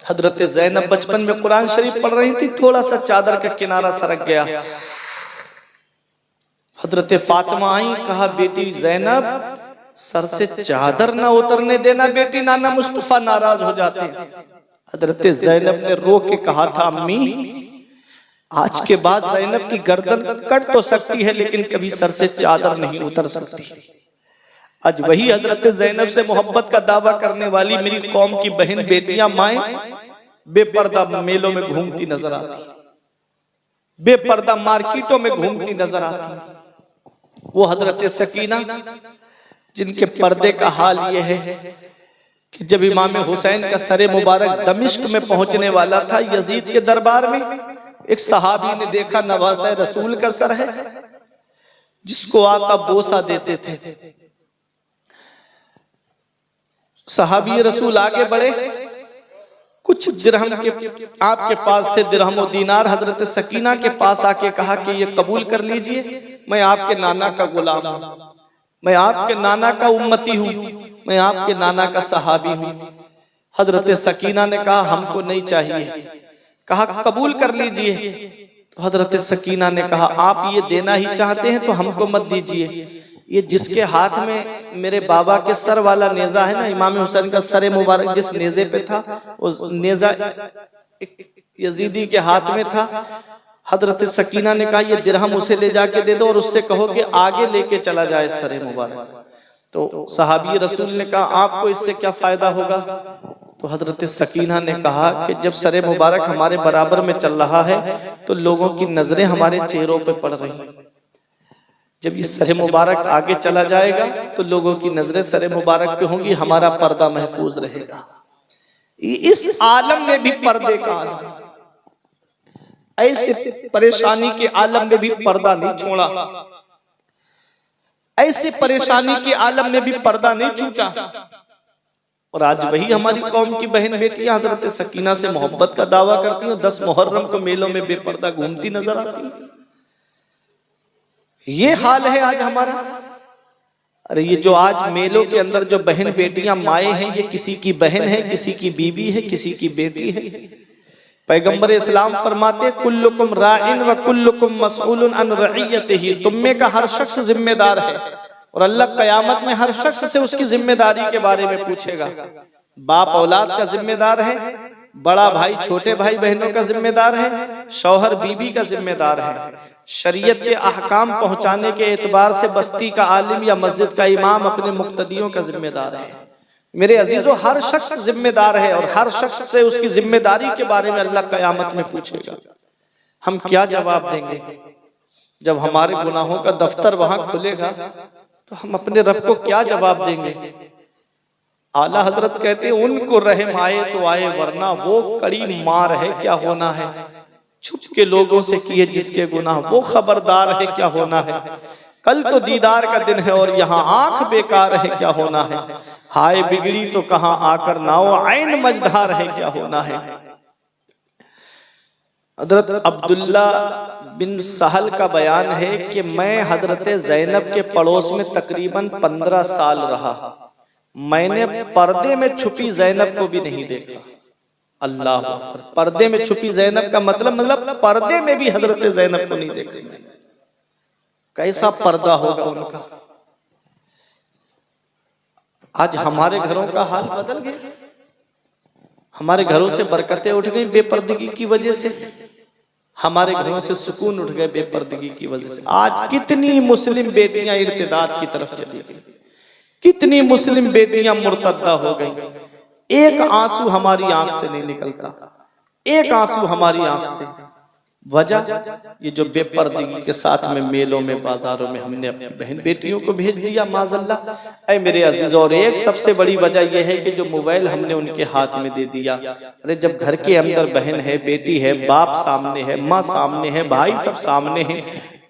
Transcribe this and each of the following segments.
हजरत ज़ैनब बचपन में कुरान शरीफ पढ़ रही थी, थोड़ा सा चादर का किनारा सरक गया। हजरत फातिमा आई, कहा बेटी ज़ैनब सर से चादर ना उतरने देना बेटी, नाना मुस्तफा नाराज हो जाते। हजरत ज़ैनब ने रो के कहा था, अम्मी आज के बाद ज़ैनब की गर्दन कट तो सकती है लेकिन कभी सर से चादर नहीं उतर सकती। आज वही हजरत ज़ैनब से मोहब्बत का दावा करने वाली मेरी कौम की बहन बेटियां माएं बेपर्दा मेलों में घूमती नजर आती, बेपर्दा मार्केटों में घूमती नजर आती। वो हजरत सकीना जिनके पर्दे का हाल यह है कि जब इमाम हुसैन का सरे मुबारक दमिश्क में पहुंचने वाला था, यजीद के दरबार में एक सहाबी ने देखा नवासा रसूल का सर है जिसको आका बोसा देते थे। सहाबी रसूल आगे बढ़े, कुछ दिरहम के आपके पास थे, दिरहम और दीनार। हजरत सकीना के पास आके कहा कि ये कबूल कर लीजिए, मैं आपके नाना का गुलाम हूं, मैं आपके नाना का उम्मती हूं, मैं आपके नाना का सहाबी हूं। हजरत सकीना ने कहा हमको नहीं चाहिए। कहा कबूल कर लीजिए। तो हजरत सकीना ने कहा आप ये देना ही चाहते हैं तो हमको मत दीजिए। ये जिसके हाथ में मेरे बाबा के सर वाला नेजा है ना, इमाम हुसैन का सर मुबारक जिस नेजे पे था, उस नेजा यजीदी के हाथ में था। हजरत सकीना ने कहा ये दिरहम उसे ले जाके दे दो और उससे कहो कि आगे लेके चला जाए सर मुबारक। तो सहाबी रसूल ने कहा आपको इससे क्या फायदा होगा? तो हजरत सकीना ने कहा कि जब सरे मुबारक हमारे बराबर में चल रहा है तो लोगों की नजरें हमारे चेहरों पे पड़ रही हैं। जब ये सरे मुबारक आगे चला जाएगा तो लोगों की नजरें सरे मुबारक पे होंगी, हमारा पर्दा महफूज रहेगा। इस आलम में भी पर्दे का आलम, ऐसे परेशानी के आलम में भी पर्दा नहीं छोड़ा, ऐसे परेशानी के आलम में भी पर्दा नहीं छूटा। और आज वही हमारी कौम की बहन बेटियां हजरत सकीना से मोहब्बत का दावा करती हैं, 10 मुहर्रम को मेलों में बेपर्दा घूमती नजर आती हैं। ये हाल है आज हमारा। अरे ये जो आज मेलों के अंदर जो बहन बेटियां माए हैं, ये किसी की बहन है, किसी की बीबी है, किसी की बेटी है। पैगंबर इस्लाम फरमाते कुल्लुकुम राइन व कुल्लुकुम मसऊलुन अन रइयतिही, तुम में का हर शख्स जिम्मेदार है और अल्लाह कयामत में हर शख्स से उसकी जिम्मेदारी के बारे में पूछेगा। बाप औलाद का जिम्मेदार है, बड़ा भाई छोटे भाई बहनों का जिम्मेदार है, शौहर बीबी का जिम्मेदार है। शरीयत के अहकाम पहुंचाने के एतबार से बस्ती का आलिम या मस्जिद का इमाम अपने मुक्तदियों का जिम्मेदार है। मेरे अजीजों हर शख्स जिम्मेदार है और हर शख्स से उसकी जिम्मेदारी के बारे में अल्लाह कयामत में पूछेगा। हम क्या जवाब देंगे जब हमारे गुनाहों का दफ्तर वहां खुलेगा? तो हम अपने रब को क्या जवाब देंगे? आला हजरत कहते हैं उनको रहम आए तो आए वरना वो कड़ी मार है क्या होना है। छुप के लोगों से किए जिसके गुनाह वो खबरदार है क्या होना है। कल तो दीदार का दिन है और यहाँ आंख बेकार है क्या होना है। हाय बिगड़ी तो कहाँ आकर नाओ आइन मजधार है क्या होना है। हजरत अब्दुल्ला बिन सहल का बयान है कि मैं हजरत ज़ैनब के पड़ोस में तकरीबन 15 साल रहा, मैंने पर्दे में छुपी ज़ैनब को भी नहीं देखा। अल्लाह, पर्दे में छुपी ज़ैनब का मतलब पर्दे में भी हजरत ज़ैनब को नहीं देखा। कैसा पर्दा होगा उनका। आज हमारे घरों का हाल बदल गया, हमारे घरों से बरकतें उठ गई बेपर्दगी की वजह से, हमारे घरों से सुकून उठ गए बेपर्दगी की वजह से। आज कितनी मुस्लिम बेटियां इर्तिदाद की तरफ चली गई, कितनी मुस्लिम बेटियां मुर्तद्दा हो गई। एक आंसू हमारी आंख से नहीं निकलता, एक आंसू हमारी आंख से। वजह ये जो बेपर्दगी के साथ में मेलों में बाजारों में हमने अपनी बहन बेटियों को भेज दिया माज़अल्लाह। ऐ मेरे अजीज, और एक सबसे बड़ी वजह यह है कि जो मोबाइल हमने उनके हाथ में दे दिया। अरे जब घर के अंदर बहन है, बेटी है, बाप सामने है, माँ सामने है, भाई सब सामने है,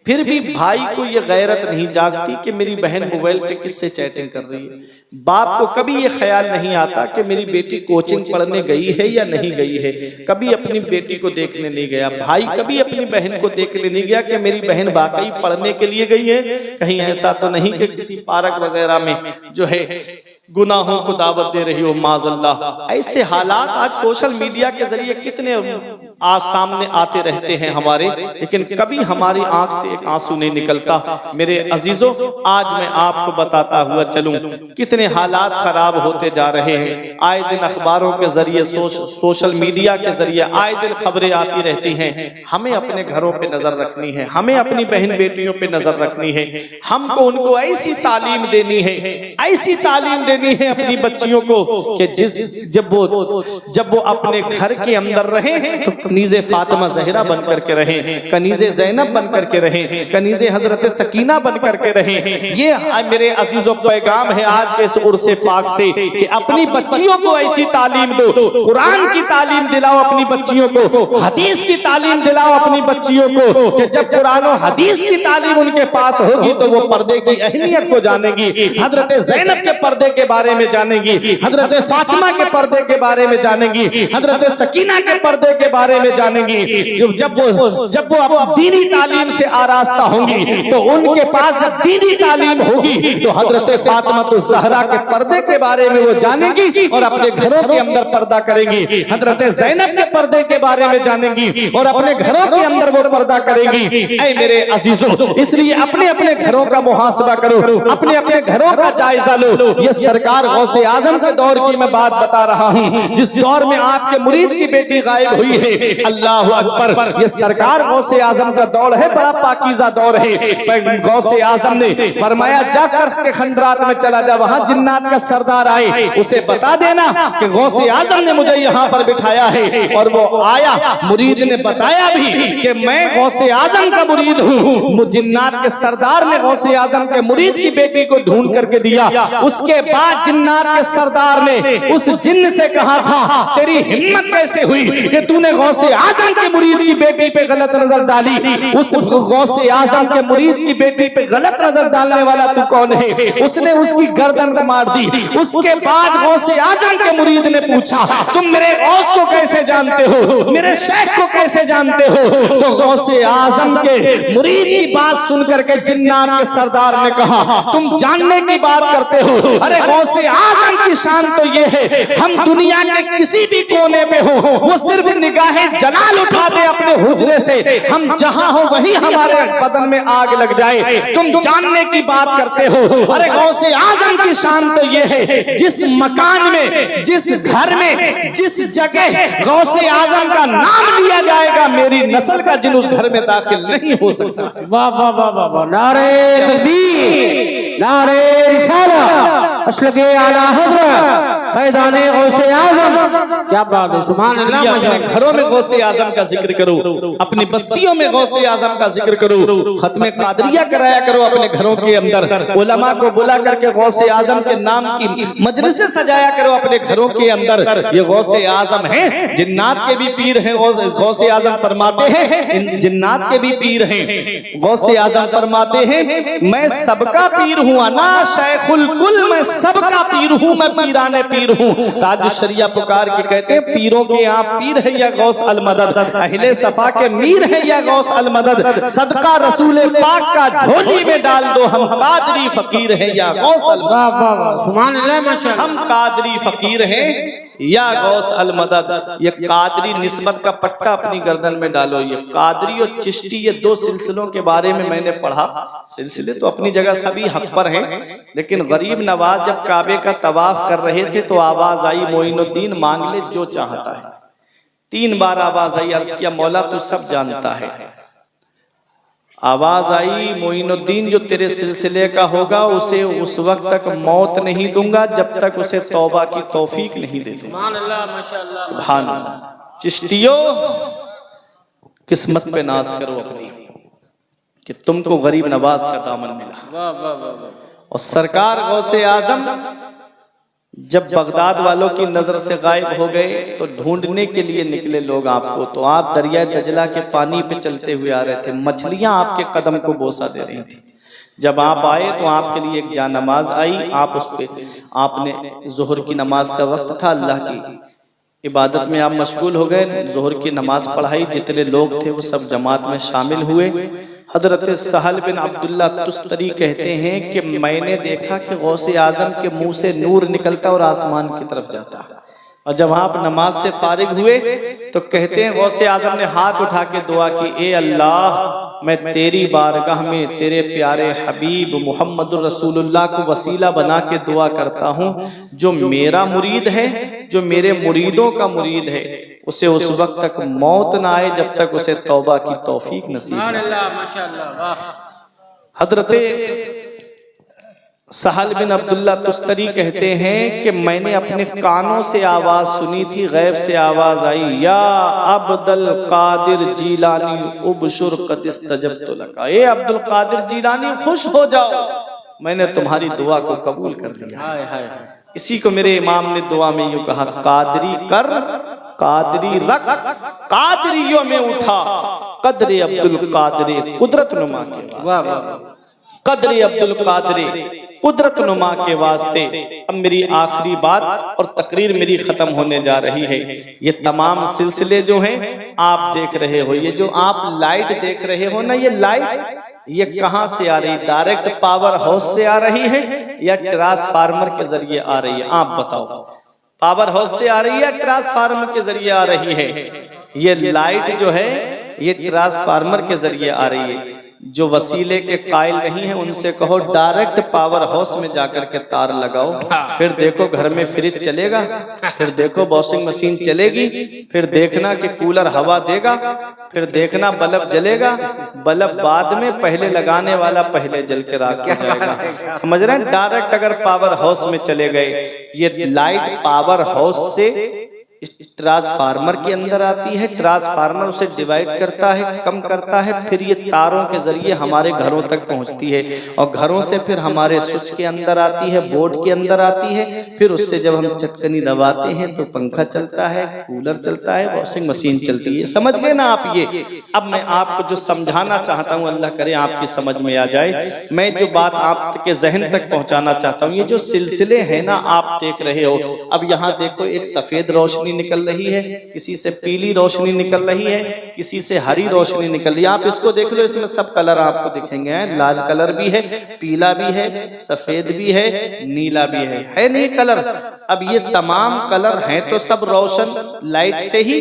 फिर भी भाई को ये गैरत नहीं जागती कि मेरी बहन मोबाइल पे किससे चैटिंग कर रही है। बाप को कभी ये ख्याल नहीं आता कि मेरी बेटी कोचिंग पढ़ने गई है या नहीं गई है, कभी अपनी बेटी को देखने नहीं गया। भाई कभी अपनी बहन को देखने नहीं गया कि मेरी बहन वाकई पढ़ने के लिए गई है, कहीं ऐसा तो नहीं कि किसी पार्क वगैरह में जो है गुनाहों को दावत दे रही हो माज़अल्लाह। ऐसे हालात आज सोशल मीडिया के जरिए कितने आज सामने आते रहते हैं हमारे, लेकिन कभी हमारी आंख से एक आंसू नहीं निकलता। मेरे अजीजों, आज मैं आपको बताता हुआ चलूं कितने हालात खराब होते जा रहे हैं। आए दिन अखबारों के जरिए, सोशल मीडिया के जरिए आए दिन खबरें आती रहती हैं। हमें अपने घरों पे नजर रखनी है, हमें अपनी बहन बेटियों पे नजर रखनी है। हमको उनको ऐसी तालीम देनी है, ऐसी तालीम देनी है अपनी बच्चियों को कि जब वो अपने घर के अंदर रहें तो कनीज़े फातिमा ज़हरा बन करके रहें, कनीज़े ज़ैनब बन करके रहें, कनीज़े हजरत सकीना बन करके रहें। ये मेरे अजीजों पैगाम है आज के इस उर्से पाक से कि अपनी बच्चियों को ऐसी तालीम दो, कुरान की तालीम दिलाओ अपनी बच्चियों को, हदीस की तालीम दिलाओ अपनी बच्चियों को कि जब कुरान और हदीस की तालीम उनके पास होगी तो वो पर्दे की अहमियत को जानेगी, हजरत ज़ैनब के पर्दे के बारे में जानेगी, हजरत फातिमा के पर्दे के बारे में जानेगी, हजरत सकीना के पर्दे के बारे में जानेंगी। जब वो दीनी तालीम से आरास्ता होंगी तो उनके पास जब दीनी तालीम होगी तो हजरत फातिमा तो ज़हरा के पर्दे के बारे में वो जानेंगी और अपने घरों के अंदर पर्दा करेंगी, हजरत ज़ैनब के पर्दे के बारे में जानेंगी और अपने घरों के अंदर वो पर्दा करेंगी। ऐ मेरे अजीजों, इसलिए अपने अपने घरों का मुहासबा करो, अपने अपने घरों का जायजा लो। ये सरकार गौसे आजम के दौर की मैं बात बता रहा हूँ, जिस दौर में आपके मुरीद की बेटी गायब हुई है। अल्लाह अकबर, ये सरकार गौसे आजम का दौर है, बड़ा पाकीज़ा दौर है। गौसे आजम ने फरमाया जाकर के खंडरात में चला जा, वहां जिन्नात का सरदार आए, उसे बता देना कि गौसे आजम ने मुझे यहाँ पर बिठाया है। और वो आया, मुरीद ने बताया भी कि मैं गौसे आजम का मुरीद हूँ। जिन्नात के सरदार ने गौसे आजम के मुरीद की बेटी को ढूंढ करके दिया। उसके बाद जिन्नात के सरदार ने उस जिन्न से कहा था, तेरी हिम्मत कैसे हुई कि तूने गौसे आजम के मुरीद की बेटी पे गलत नजर डाली? उस गौसे आजम के मुरीद की बेटी पे गलत नजर डालने वाला तू कौन है? उसने उसकी गर्दन को मार दी। उसके बाद गौसे आजम के मुरीद ने पूछा, तुम मेरे गौस को कैसे जानते हो, मेरे शेख को कैसे जानते हो? तो गौसे आजम के मुरीद की बात सुनकर के जिन्नात के सरदार ने कहा, तुम जानने की बात करते हो? अरे गौसे आजम की शान तो ये है, हम दुनिया के किसी भी कोने में हो, वो सिर्फ निगाहे जलाल उठा दे अपने हुजरे से, हम जहां हो वहीं हमारे बदन में आग लग जाए। तुम जानने की बात करते हो? अरे गौसे आजम की शान तो ये है, जिस मकान में, जिस घर में, जिस जगह गौसे आजम का नाम लिया जाएगा, मेरी नस्ल का जिन उस घर में दाखिल नहीं हो सकता। वाह वाह वाह वाह वाह, नारे तकबीर, नारे रिसालत, असलगे आला हज़रत फैज़ाने गौसे आज़म। क्या बात है, सुभान अल्लाह। अपने घरों में गौसे आजम का जिक्र करो, अपनी बस्तियों में गौसे आजम का जिक्र करो, खत्मे कादरिया कराया करो अपने घरों के अंदर, उलमा को बुला करके गौसे आजम के नाम की मजलिसें सजाया करो अपने घरों के अंदर। ये गौसे आजम हैं, जिन्नात के भी पीर हैं। गौसे आजम फरमाते हैं, जिन्नात के भी पीर हैं। गौसे आजम फरमाते हैं, मैं सबका पीर हूँ, अना शेखुल कुल, मैं सबका पीर हूँ, मैं पीराने पीर हूँ। ताज शरिया पुकार के कहते हैं, पीरों के आप पीर है या गौस अल मदद, अहले सफा के मीर है या गौस अल मदद, सदका रसूल पाक का झोली में डाल दो, हम कादरी फकीर है या गौस अल मदद। वाह वाह वाह, सुभान अल्लाह, माशाअल्लाह। हम कादरी फकीर हैं या गौस अल मदद। ये कादरी निस्बत का पट्टा अपनी गर्दन में डालो। ये कादरी और चिश्ती, ये दो सिलसिलों के बारे में मैंने पढ़ा। सिलसिले तो अपनी जगह सभी हक पर हैं, लेकिन गरीब नवाज जब काबे का तवाफ कर रहे थे तो आवाज आई, मोइनुद्दीन मांग ले जो चाहता है। 3 बार आवाज आई, अर्ज किया मौला तू सब जानता है। आवाज आई, मोइनुद्दीन जो तेरे सिलसिले का होगा उसे उस वक्त तक मौत नहीं दूंगा जब तक उसे तौबा की तौफीक नहीं दे दूंगा। सुभान अल्लाह, माशाअल्लाह, सुभान अल्लाह। चिश्तियों, किस्मत पे नाज करो अपनी कि तुमको गरीब नवाज का दामन मिला। वाह वाह वाह वाह। और सरकार गौसे आजम जब बगदाद वालों की नजर से गायब हो गए तो ढूंढने के लिए निकले लोग आपको, तो आप दरिया दजला के पानी पे चलते हुए आ रहे थे, मछलियां आपके कदम को बोसा दे रही थी। जब आप आए तो आपके लिए एक जान नमाज आई, आप उस पे आपने जोहर की नमाज का वक्त था, अल्लाह की इबादत में आप मशगूल हो गए, जोहर की नमाज पढ़ाई, जितने लोग थे वो सब जमात में शामिल हुए। हजरत सहल बिन अब्दुल्ला तुस्तरी कहते हैं कि मैंने देखा कि गौसे आजम के मुंह से नूर निकलता और आसमान की तरफ जाता, और जब आप नमाज से फारिग हुए तो कहते हैं गौसे आजम ने हाथ उठा के दुआ की, ए अल्लाह मैं तेरी बारगाह में तेरे प्यारे हबीब मुहम्मदुर रसूलुल्लाह को वसीला बना के दुआ करता हूँ, जो मेरा मुरीद है, जो मेरे मुरीदों का मुरीद है, उसे उस वक्त तक मौत ना आए जब तक उसे तौबा की तौफीक नसीब ना। हजरत सहल बिन अब्दुल्ला तुस्तरी कहते हैं कि मैंने अपने कानों से आवाज सुनी थी, गैब से आवाज आई, या अब्दुल कादिर जीलानी उबशुर कद इस्तजबतु लका, ए अब्दुल कादिर जीलानी खुश हो जाओ, मैंने तुम्हारी दुआ को कबूल कर लिया। इसी को मेरे इमाम ने दुआ में यूं कहा, कादरी कर कादरी रख कादरियों में उठा, कदरे अब्दुल कादरे कुदरत नुमा के वास्ते, कदरे अब्दुल कादरे कुदरत नुमा के वास्ते। अब मेरी आखिरी बात और तकरीर मेरी खत्म होने जा रही है। ये तमाम सिलसिले जो हैं आप देख रहे हो, ये जो आप लाइट देख रहे हो ना, ये लाइट ये कहां से आ रही? डायरेक्ट पावर हाउस से आ रही है या ट्रांसफार्मर के जरिए आ रही है? आप बताओ, पावर हाउस से आ रही है या ट्रांसफार्मर के जरिए आ रही है? ये लाइट जो है ये ट्रांसफार्मर के जरिए आ रही है। जो वसीले के कायल नहीं है उनसे कहो डायरेक्ट पावर हाउस में जाकर के तार लगाओ, फिर देखो घर में फ्रिज चलेगा, फिर देखो वॉशिंग मशीन चलेगी, फिर देखना कि कूलर हवा देगा, फिर देखना बल्ब जलेगा, बल्ब बाद में, पहले लगाने वाला पहले जल के राख हो जाएगा। समझ रहे हैं? डायरेक्ट अगर पावर हाउस में चले गए, ये लाइट पावर हाउस से ट्रांसफार्मर के अंदर आती है, ट्रांसफार्मर उसे डिवाइड करता है, कम करता है, फिर ये तारों के जरिए हमारे घरों तक पहुंचती है, और घरों से फिर हमारे स्विच के अंदर आती है, बोर्ड के अंदर आती है, फिर उससे जब हम चटकनी दबाते हैं तो पंखा चलता है, कूलर चलता है, वॉशिंग मशीन चलती है। समझ गए ना आप? ये अब मैं आपको जो समझाना चाहता हूँ, अल्लाह करे आपकी समझ में आ जाए, मैं जो बात आपके जहन तक पहुंचाना चाहता हूँ, ये जो सिलसिले हैं ना आप देख रहे हो। अब यहाँ देखो, एक सफेद रोशनी निकल रही है, किसी से पीली रोशनी निकल रही है, किसी से हरी रोशनी निकल रही है। आप इसको देख लो, इसमें सब कलर आपको दिखेंगे, लाल कलर भी है, पीला भी है, सफेद भी है, नीला भी है नहीं कलर? अब ये तमाम कलर हैं तो सब रोशन लाइट से ही,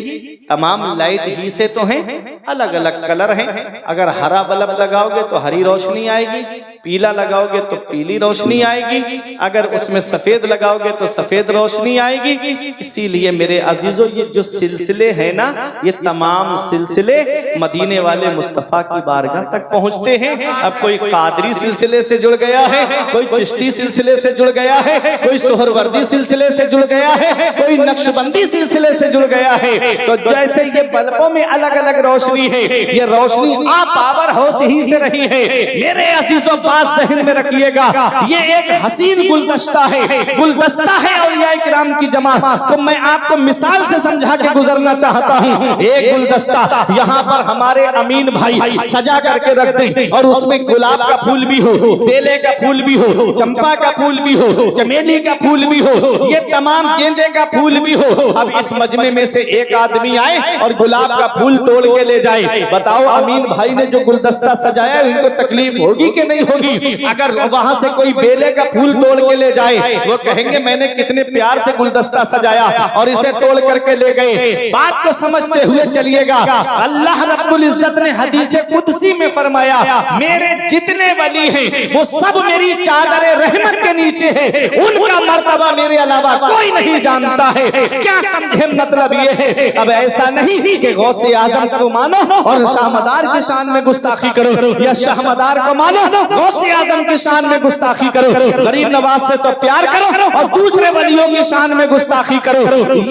तमाम लाइट ही से तो हैं, अलग अलग कलर हैं। अगर हरा बल्ब लगाओगे तो हरी रोशनी आएगी, पीला लगाओगे तो पीली रोशनी आएगी, अगर उसमें सफेद लगाओगे तो सफेद रोशनी आएगी। इसीलिए मेरे अजीजों, ये जो सिलसिले हैं ना, ये तमाम सिलसिले मदीने वाले मुस्तफा की बारगाह तक पहुंचते हैं। अब कोई कादरी सिलसिले से जुड़ गया है, कोई चिश्ती सिलसिले से जुड़ गया है, कोई सोहरवर्दी सिलसिले से जुड़ गया है, कोई नक्शबंदी सिलसिले से जुड़ गया है। तो जैसे ये बल्बों में अलग अलग रोशनी है, ये रोशनी आप पावर हाउस ही से रही है। मेरे अजीजों, बात जहन में रखिएगा, ये एक हसीन गुलदस्ता है, गुलदस्ता है औलिया किराम की जमात को मैं आपको मिसाल से समझा के गुजरना चाहता हूँ। एक गुलदस्ता यहाँ पर हमारे अमीन भाई सजा करके रख दें, और उसमें गुलाब का फूल भी हो, बेले का फूल भी हो, चंपा का फूल भी हो, चमेली का फूल भी हो, ये तमाम गेंदे का फूल भी हो। अब इस मजमे में से एक आदमी आए और गुलाब का फूल तोड़ के ले जाए, बताओ अमीन भाई ने जो गुलदस्ता सजाया इनको तकलीफ होगी कि नहीं होगी? अगर वहां से कोई बेले का फूल तोड़ के ले जाए, वो कहेंगे मैंने कितने प्यार से गुलदस्ता सजाया और इसे तोड़ करके ले गए। बात को समझते हुए चलिएगा, अल्लाह रब्बुल इज्जत ने हदीस कुदसी में फरमाया, मेरे जितने वली हैं वो सब मेरी चादर रहमत के नीचे है, उनका मर्तबा मेरे अलावा कोई नहीं जानता है। क्या समझे? मतलब ये है, अब ऐसा नहीं कि गौसे आजम को मानो और शाहमदार की शान में गुस्ताखी करो, या शाहमदार को मानो गौसे आजम की शान में गुस्ताखी करो, गरीब नवाज से तो प्यार करो और दूसरे वलियों की शान में गुस्ताखी करो।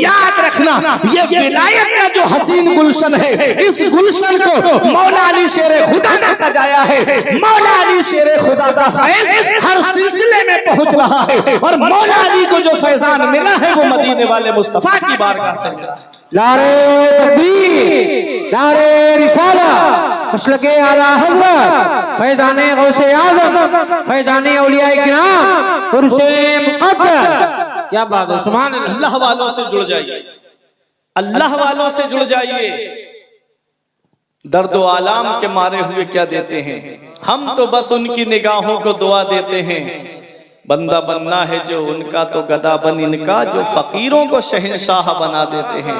याद रखना, ये विलायत का जो हसीन गुलशन है, इस गुलशन को मौला अली शेर खुदा ने सजाया है। मौला अली शेर खुदा का फैज़ हर सिलसिले में पहुंच रहा है, और मौला अली को जो फैजान मिला है वो मदीने वाले मुस्तफा की बारगाह से मिला। नारे तकबीर, नारे रिसालत, मसलके आला हज़रत, फैज़ाने गौसे आज़म, फैज़ाने औलिया किराम, उर्से मुक़द्दस। क्या बात है, सुभान अल्लाह। अल्लाह वालों से जुड़ जाइए, अल्लाह वालों से जुड़ जाइए। दर्दो आलाम के मारे हुए क्या देते हैं, हम तो बस उनकी निगाहों को दुआ देते हैं। बंदा बनना है जो उनका तो गदा बन इनका, जो फकीरों को शहंशाह बना देते हैं।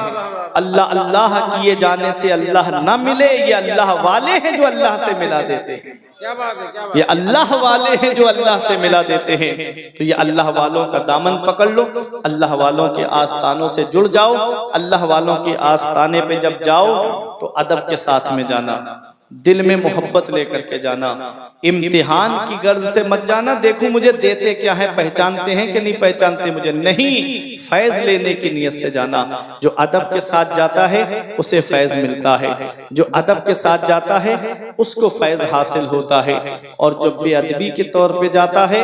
अल्लाह अल्लाह किए जाने से अल्लाह ना मिले, ये अल्लाह वाले हैं जो अल्लाह से मिला देते हैं। क्या बात है, क्या बात। ये अल्लाह वाले हैं जो अल्लाह से मिला देते हैं। तो ये अल्लाह वालों का दामन पकड़ लो, अल्लाह वालों के आस्थानों से जुड़ जाओ। अल्लाह वालों के आस्थाने पे जब जाओ तो अदब के साथ में जाना, दिल में मोहब्बत लेकर के जाना, इम्तिहान की गर्ज से मत जाना। देखो मुझे देते क्या है, पहचानते हैं कि नहीं पहचानते मुझे, नहीं, फैज लेने की नियत से जाना। जो अदब के साथ जाता है उसे फैज मिलता है, जो अदब के साथ जाता है उसको फैज हासिल होता है। और जो बेअदबी के तौर पे जाता है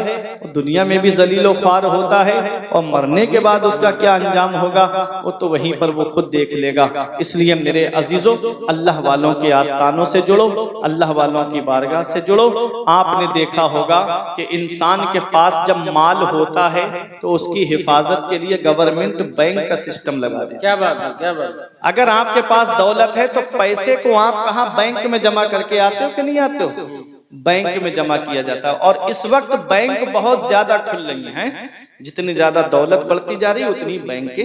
दुनिया में भी जलीलो ख्वार होता है, और मरने के बाद उसका क्या अंजाम होगा वो तो वहीं पर वो खुद देख लेगा। इसलिए मेरे अजीजों, अल्लाह वालों के आस्थानों से जुड़ो, अल्लाह वालों की बारगाह से जुड़ो। आपने देखा होगा कि इंसान के पास जब माल होता है तो उसकी हिफाजत के लिए गवर्नमेंट बैंक का सिस्टम लगा देती है। क्या बात है, क्या बात है। अगर आपके पास दौलत है तो पैसे को आप कहाँ बैंक में जमा करके आते हो कि नहीं आते हो, बैंक में जमा किया जाता है। और इस वक्त बैंक बहुत ज्यादा खुल रही हैं, जितनी ज्यादा दौलत बढ़ती जा रही है उतनी बैंक के।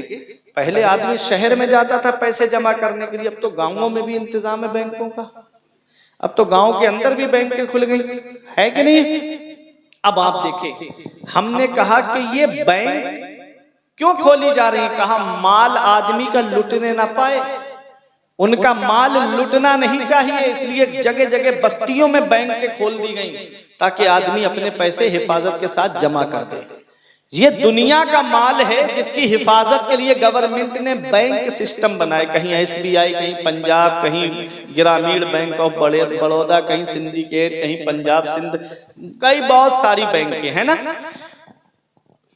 पहले आदमी शहर में जाता था पैसे जमा करने के लिए, अब तो गांवों में भी इंतजाम है बैंकों का, अब तो गांव के अंदर भी बैंकें खुल गई है कि नहीं। अब आप देखें, हमने कहा कि ये बैंक क्यों खोली जा रही है, कहा माल आदमी का लुटने ना पाए, उनका माल लुटना नहीं चाहिए, इसलिए जगह जगह बस्तियों में बैंक खोल दी गई ताकि आदमी अपने पैसे हिफाजत के साथ जमा कर दे। ये दुनिया का माल है जिसकी हिफाजत के लिए गवर्नमेंट ने बैंक सिस्टम बनाए, कहीं SBI, कहीं पंजाब, कहीं ग्रामीण बैंक ऑफ बड़ौदा, कहीं सिंडिकेट, कहीं पंजाब सिंध, कई बहुत सारी बैंक है ना।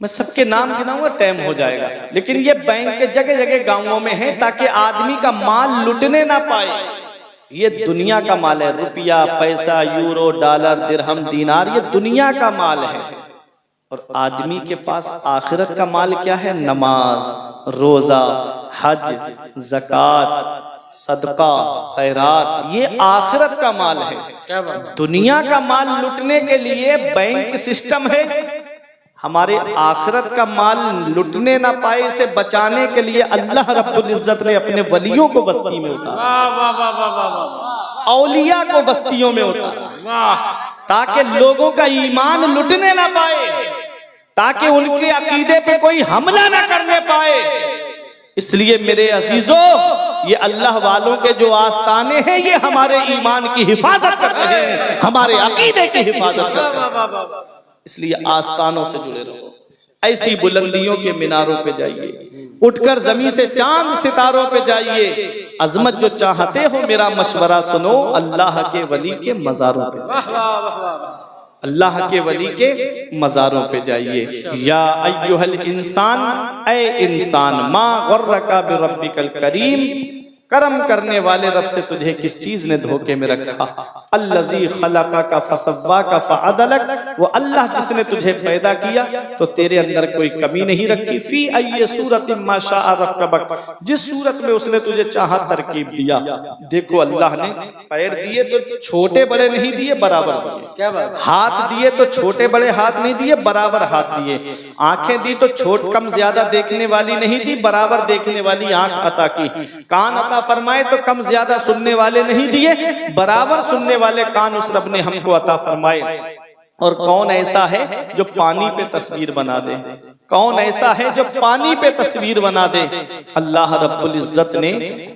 मैं सबके नाम गिनाऊंगा टाइम हो जाएगा, लेकिन ये बैंक जगह जगह गांवों में है ताकि आदमी का माल लुटने ना पाए। ये दुनिया का माल है, रुपया, पैसा, यूरो, डॉलर, दिरहम, दीनार, ये दुनिया का माल है। और आदमी के पास आखिरत का माल क्या है, नमाज, रोजा, हज, ज़कात, सदका, खैरात, ये आखिरत का माल है। क्या बात। दुनिया का माल लुटने के लिए बैंक सिस्टम है, हमारे आखिरत का माल लुटने ना पाए इसे बचाने के लिए अल्लाह रब्बुल इज्जत ने अपने वलियों को बस्ती में उतारा, औलिया को बस्तियों में उतारा, ताकि लोगों का ईमान लुटने ना पाए, ताकि उनके अकीदे पे कोई हमला ना करने पाए। इसलिए मेरे अजीजों, ये अल्लाह वालों के जो आस्ताने हैं ये हमारे ईमान की हिफाजत करते हैं, हमारे अकीदे की हिफाजत करते हैं। इसलिए आस्तानों से जुड़े रहो, ऐसी बुलंदियों के मीनारों पे जाइए, उठकर जमीन से चांद सितारों पे जाइए। अजमत जो चाहते हो मेरा मशवरा सुनो, अल्लाह के वली के मज़ारों पे जाइए, अल्लाह के वली के मज़ारों पे जाइए। या अय्युहल इंसान, ऐ इंसान, मा गर्रका बिरब्बिकल करीम, करम करने वाले रब से तुझे किस चीज ने धोखे में रखा। अल्लज़ी खलक़का फसव्वाका फ़अदलक, वो अल्लाह जिसने तुझे पैदा किया तो तेरे अंदर कोई कमी नहीं रखी। फी अय्यि सूरतिन मा शाअ रक्कबक, जिस सूरत में उसने तुझे चाहा तरकीब दिया। देखो अल्लाह ने पैर दिए तो छोटे बड़े नहीं दिए, बराबर दिए। क्या बात। हाथ दिए तो छोटे बड़े हाथ नहीं दिए, बराबर हाथ दिए। आंखें दी तो छोट कम ज्यादा देखने वाली नहीं दी, बराबर देखने वाली आंख अता की। कान अता फरमाए तो कम ज्यादा सुनने वाले नहीं दिए, बराबर सुनने वाले कान उस रब ने हमको अता फरमाए। और कौन ऐसा है जो पानी पे तस्वीर बना दे, कौन ऐसा है जो पानी पे तस्वीर बना दे। अल्लाह रब्बुल इज्जत ने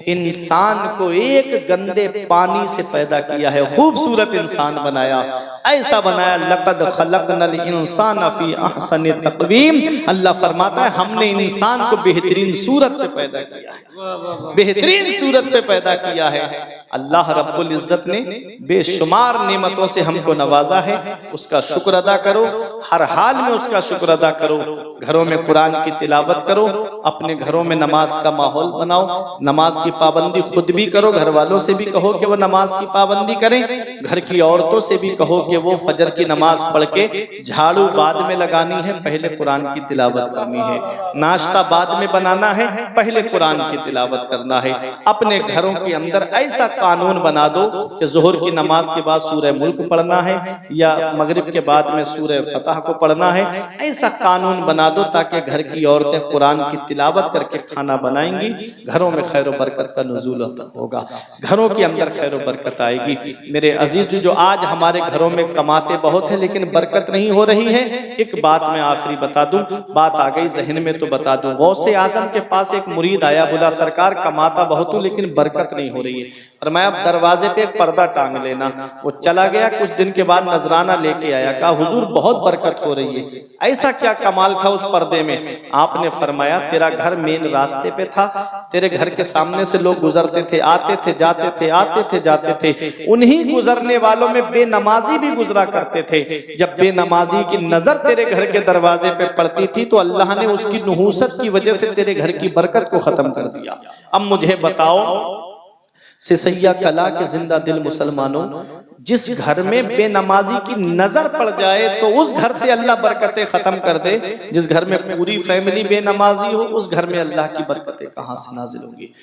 इंसान को एक गंदे पानी से पैदा किया है, खूबसूरत इंसान बनाया, ऐसा बनाया। लक़द खलक़नल इंसान फी अहसनि तक़वीम, अल्लाह फरमाता है हमने इंसान को बेहतरीन सूरत पे पैदा किया है, बेहतरीन सूरत पे पैदा किया है। अल्लाह रब्बुल इज्जत ने बेशुमार नेमतों से हमको नवाजा है, उसका शुक्र अदा करो, हर हाल में उसका शुक्र अदा करो। घरों में कुरान की तिलावत करो, अपने घरों में नमाज का माहौल बनाओ, नमाज की पाबंदी खुद भी करो, घर वालों से भी कहो कि वो नमाज की पाबंदी करें, घर की औरतों से भी कहो कि वो फजर की नमाज पढ़ के झाड़ू बाद में लगानी है, पहले कुरान की तिलावत करनी है, नाश्ता बाद में बनाना है, पहले कुरान की तिलावत करना है। अपने घरों के अंदर ऐसा कानून बना दो कि जोहर की नमाज के बाद सूरह मुल्क पढ़ना है या मगरिब के बाद में सूरह फतह को पढ़ना है, ऐसा कानून बना दो ताकि घर की औरतें कुरान की तिलावत करके खाना बनाएंगी, घरों में खैर व बरकत का नुज़ूल होगा, घरों के अंदर खैर व बरकत आएगी। मेरे अजीज, जो आज हमारे घरों में कमाते बहुत है लेकिन बरकत नहीं हो रही है, एक बात मैं आखिरी बता दूं, बात आ गई जहन में तो बता दूं। गौसे आजम के पास एक मुरीद आया, बोला सरकार कमाता बहुत हूं लेकिन बरकत नहीं हो रही है, फरमाया अब दरवाजे पे एक पर्दा टांग लेना। वो चला गया, कुछ दिन के बाद नजराना लेके आया, कहा हुजूर बहुत बरकत हो रही है। ऐसा क्या कमाल था उस पर्दे में? आपने फरमाया तेरा घर मेन रास्ते पे था, तेरे घर के सामने से लोग गुजरते थे, आते थे जाते थे, आते थे जाते थे, उन्हीं गुजरने वालों में बेनमाजी भी गुजरा करते थे। जब बेनमाजी की नजर तेरे घर के दरवाजे पे पड़ती थी तो अल्लाह ने उसकी नहूसत की वजह से तेरे घर की बरकत को खत्म कर दिया। अब मुझे बताओ सिसैया कला के जिंदा दिल मुसलमानों, जिस घर में बेनमाजी की नजर पड़ जाए तो उस घर से अल्लाह बरकतें खत्म कर दे, जिस घर में पूरी फैमिली बेनमाजी हो उस घर में अल्लाह की बरकतें कहां से नाजिल होंगी?